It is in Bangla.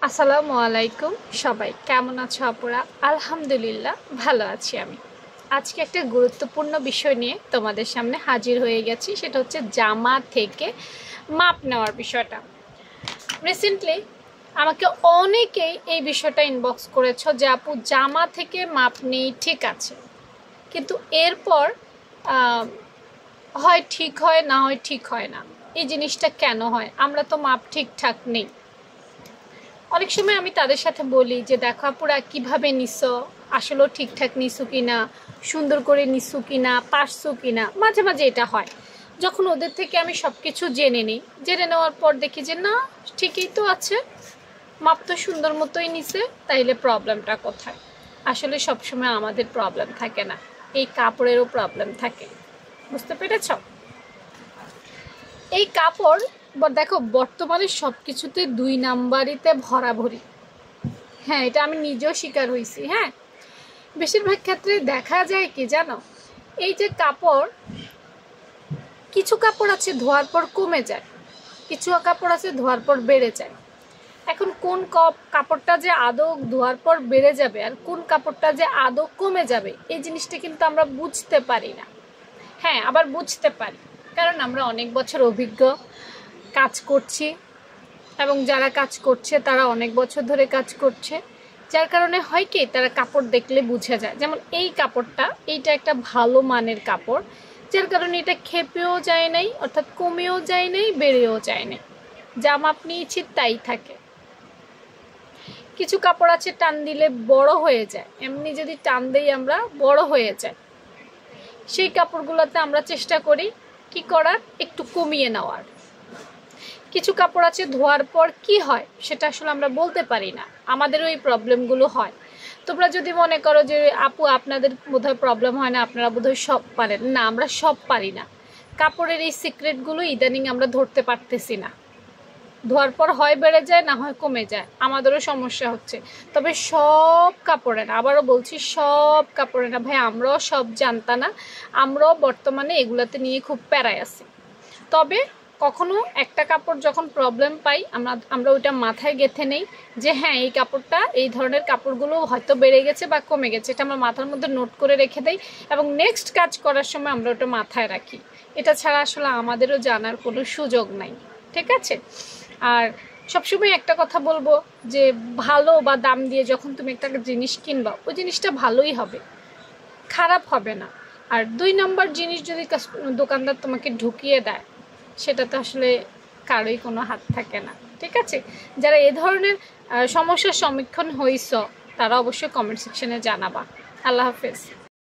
আসসালামু আলাইকুম সবাই কেমন আছো আপুরা? আলহামদুলিল্লাহ ভালো আছি আমি। আজকে একটা গুরুত্বপূর্ণ বিষয় নিয়ে তোমাদের সামনে হাজির হয়ে গেছি, সেটা হচ্ছে জামা থেকে মাপ নেওয়ার বিষয়টা। রিসেন্টলি আমাকে অনেকেই এই বিষয়টা ইনবক্স করেছো যে আপু জামা থেকে মাপ নেই, ঠিক আছে, কিন্তু এরপর হয় ঠিক হয়, না হয় ঠিক হয় না। এই জিনিসটা কেন হয়? আমরা তো মাপ ঠিকঠাক নেই। অনেক সময় আমি তাদের সাথে বলি যে দেখো আপুরা কীভাবে নিছো, আসলেও ঠিকঠাক নিছো কি না, সুন্দর করে নিছো কি না, পারছো কি না। মাঝে মাঝে এটা হয়, যখন ওদের থেকে আমি সব কিছু জেনে নিই, জেনে নেওয়ার পর দেখি যে না, ঠিকই তো আছে, মাপ তো সুন্দর মতোই নিছে, তাইলে প্রবলেমটা কোথায়? আসলে সবসময় আমাদের প্রবলেম থাকে না, এই কাপড়েরও প্রবলেম থাকে। বুঝতে পেরেছ? এই কাপড় দেখো বর্তমানে সব কিছুতে 2 নাম্বারিতে ভরাভরি। হ্যাঁ, এটা আমি নিজেও শিকার হয়েছি। হ্যাঁ, বেশিরভাগ ক্ষেত্রে দেখা যায় কি জানো, এই যে কাপড়, কিছু কাপড় আছে ধোয়ার পর কমে যায়, কিছু কাপড় আছে ধোয়ার পর বেড়ে যায়। এখন কোন কাপড়টা যে আদৌ ধোয়ার পর বেড়ে যাবে আর কোন কাপড়টা যে আদৌ কমে যাবে, এই জিনিসটা কিন্তু আমরা বুঝতে পারি না। হ্যাঁ, আবার বুঝতে পারি, কারণ আমরা অনেক বছর অভিজ্ঞ, কাজ করছি, এবং যারা কাজ করছে তারা অনেক বছর ধরে কাজ করছে, যার কারণে হয় কি তারা কাপড় দেখলে বুঝে যায়। যেমন এই কাপড়টা, এইটা একটা ভালো মানের কাপড়, যার কারণে এটা খেপেও যায় নাই, অর্থাৎ কমেও যায় নাই, বেড়েও যায় নাই, যা মাপ নিয়েছি তাই থাকে। কিছু কাপড় আছে টান দিলে বড় হয়ে যায়, এমনি যদি টান দেই আমরা বড় হয়ে যায়। সেই কাপড়গুলোতে আমরা চেষ্টা করি কি করার, একটু কমিয়ে নেওয়ার। কিছু কাপড় আছে ধোয়ার পর কি হয় সেটা আসলে আমরা বলতে পারি না, আমাদেরও এই প্রবলেমগুলো হয়। তোমরা যদি মনে করো যে আপু আপনাদের বোধহয় প্রবলেম হয় না, আপনারা বোধহয় সব পারেন, না, আমরা সব পারি না। কাপড়ের এই সিক্রেটগুলো ইদানিং আমরা ধরতে পারতেছি না। ধোয়ার পর হয় বেড়ে যায়, না হয় কমে যায়, আমাদেরও সমস্যা হচ্ছে। তবে সব কাপড়ে না, আবারও বলছি সব কাপড়ে না ভাই, আমরাও সব জানতা না, আমরাও বর্তমানে এগুলাতে নিয়ে খুব প্যারায় আছি। তবে কখনো একটা কাপড় যখন প্রবলেম পাই, আমরা ওইটা মাথায় গেঁথে নেই যে হ্যাঁ এই কাপড়টা, এই ধরনের কাপড়গুলো হয়তো বেড়ে গেছে বা কমে গেছে, এটা আমরা মাথার মধ্যে নোট করে রেখে দেই, এবং নেক্সট কাজ করার সময় আমরা ওটা মাথায় রাখি। এটা ছাড়া আসলে আমাদেরও জানার কোনো সুযোগ নাই, ঠিক আছে? আর সবসময় একটা কথা বলবো যে ভালো বা দাম দিয়ে যখন তুমি একটা জিনিস কিনবা, ওই জিনিসটা ভালোই হবে, খারাপ হবে না। আর 2 নম্বর জিনিস যদি দোকানদার তোমাকে ঢুকিয়ে দেয়, সেটাতে আসলে কারোই কোনো হাত থাকে না, ঠিক আছে? যারা এ ধরনের সমস্যার সম্মুখীন হইছ, তারা অবশ্যই কমেন্ট সেকশনে জানাবা। আল্লাহ হাফেজ।